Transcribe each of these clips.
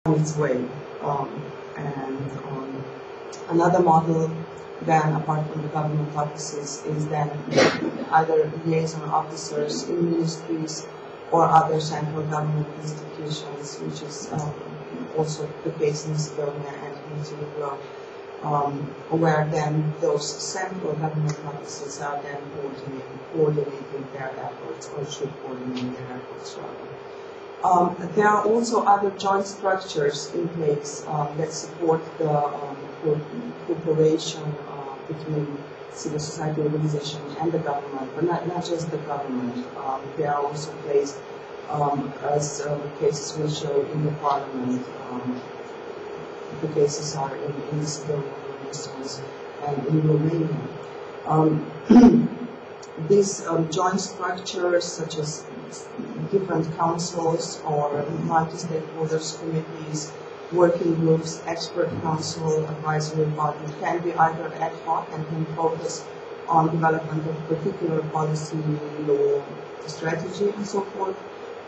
on its way. Another model then, apart from the government offices, is then either liaison officers in ministries or other central government institutions, which is also the case in Estonia and Montenegro, where then those central government offices are then coordinating their efforts, or should coordinate their efforts rather. There are also other joint structures in place that support the cooperation between civil society organizations and the government, but not just the government. They are also placed, as cases will show, in the parliament. The cases are in Estonia, for instance, and in Romania. These joint structures, such as different councils or multi-stakeholders committees, working groups, expert council, advisory body, can be either ad hoc and can focus on development of particular policy, law, strategy, and so forth,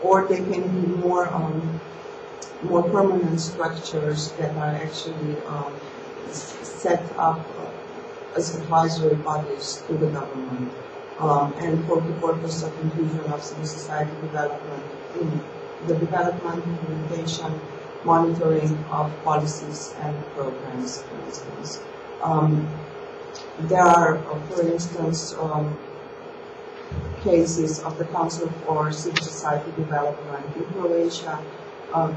or they can be more permanent structures that are actually set up as advisory bodies to the government, and for the purpose of inclusion of civil society development in the development, implementation, monitoring of policies and programs, for instance. There are, for instance, cases of the Council for Civil Society Development in Croatia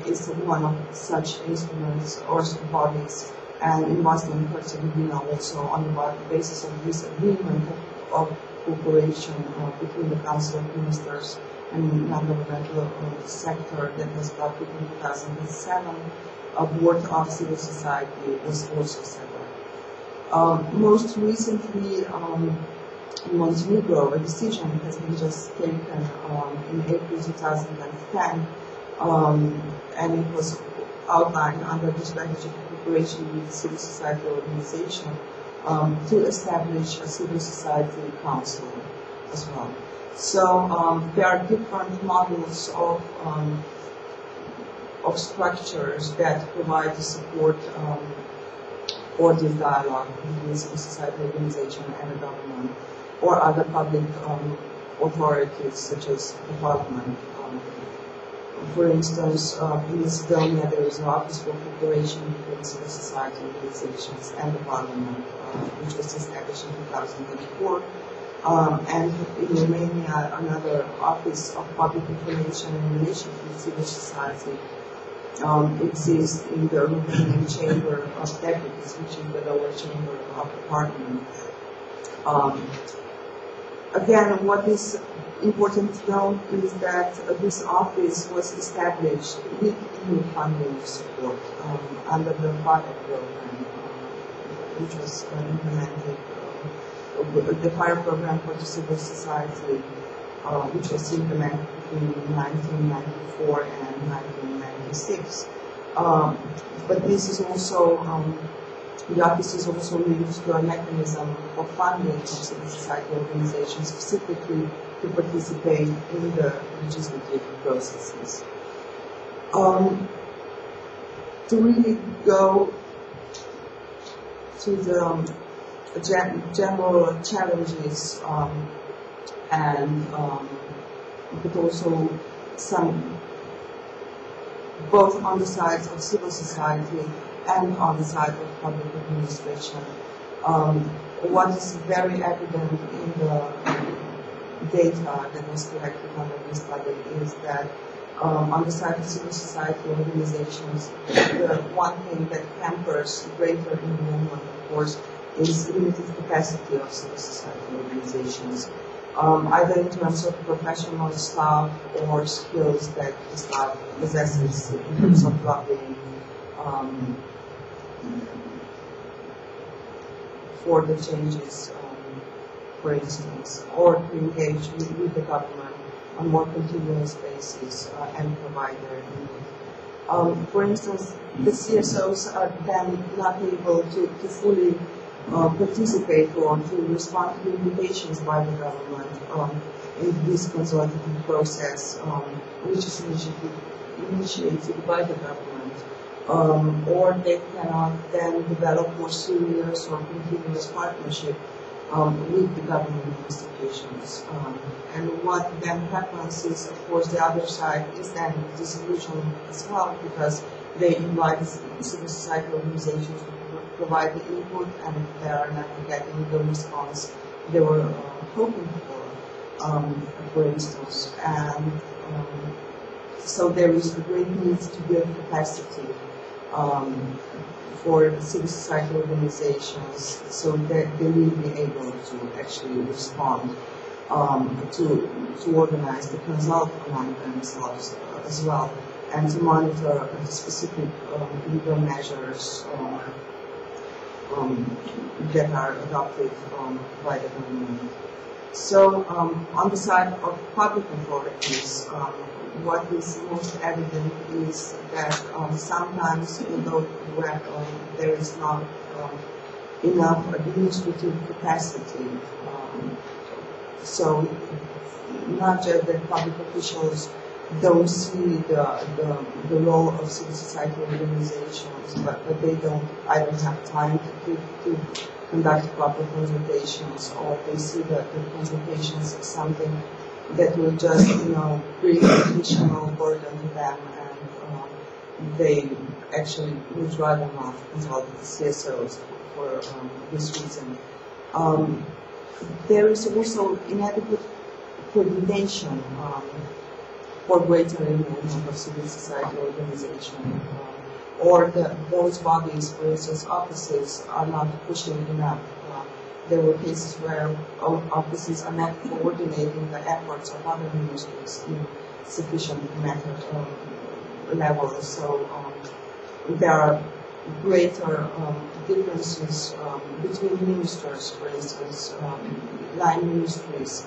is one of such instruments or bodies, and in Bosnia and Herzegovina also on the basis of this agreement of cooperation between the Council of Ministers and non-governmental sector that was adopted in 2007, a board of civil society was also set up. Most recently, in Montenegro, a decision has been just taken in April 2010, and it was outlined under the strategy of cooperation with civil society organization to establish a civil society council as well. So there are different models of structures that provide the support for this dialogue between civil society organization and the government, or other public authorities such as the parliament. For instance, in Estonia there is an Office for Cooperation between Civil Society Organizations and the Parliament, which was established in 2004. And in Romania, another Office of Public Information and Relations with Civil Society exists in the Romanian Chamber of Deputies, which is the lower chamber of the Parliament. Again, what is important to know is that this office was established with EU funding support under the FIRE program, which was implemented, the FIRE program for the civil society, which was implemented between 1994 and 1996. But this is also, the office is also linked to a mechanism of funding of civil society organizations, specifically to participate in the legislative processes. To really go to the general challenges but also some, both on the side of civil society and on the side of public administration. What is very evident in the data that was collected under this study is that on the side of civil society organizations, the one thing that hampers greater involvement, of course, is limited capacity of civil society organizations, either in terms of professional staff or skills that the staff possesses in terms of lobbying for the changes, for instance, or to engage with the government on a more continuous basis and provide their input. For instance, the CSOs are then not able to fully participate or to respond to invitations by the government in this consultative process, which is initiated by the government. or they cannot then develop more serious or continuous partnership with the government institutions. And what then happens is, of course, the other side is then disillusioned as well, because they invite civil society organizations to provide the input, and they are never getting the response they were hoping for instance. And so there is a great need to build capacity for civil society organizations so that they will be able to actually respond, to organize, to consult among themselves as well, and to monitor specific legal measures that are adopted by the government. So on the side of public authorities, what is most evident is that sometimes, although there is not enough administrative capacity, so not just that public officials don't see the role of civil society organizations, but they don't either have time to conduct proper consultations, or they see that the consultations is something that will just, bring additional burden to them, and they actually would rather not consult the CSOs for this reason. There is also inadequate coordination for greater involvement of civil society organization, or those bodies, for instance, offices, are not pushing enough. There were cases where offices are not coordinating the efforts of other ministries in sufficient level. So there are greater differences between ministers, for instance, line ministries,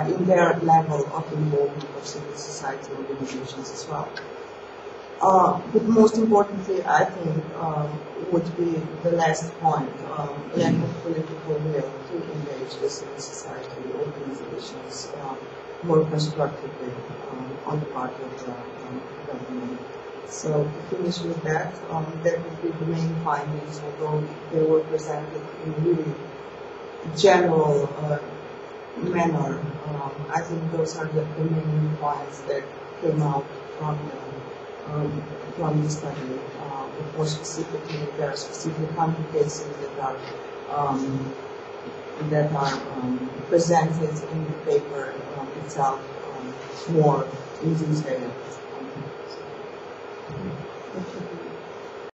in their level of involvement of civil society organizations as well. But most importantly, I think, would be the last point, lack of political will to engage the civil society organizations more constructively on the part of the government. So to finish with that, that would be the main findings, although they were presented in a really general manner. I think those are the main points that came out from the study. More specifically, there are specific country cases that are presented in the paper itself more in detail. Thank you.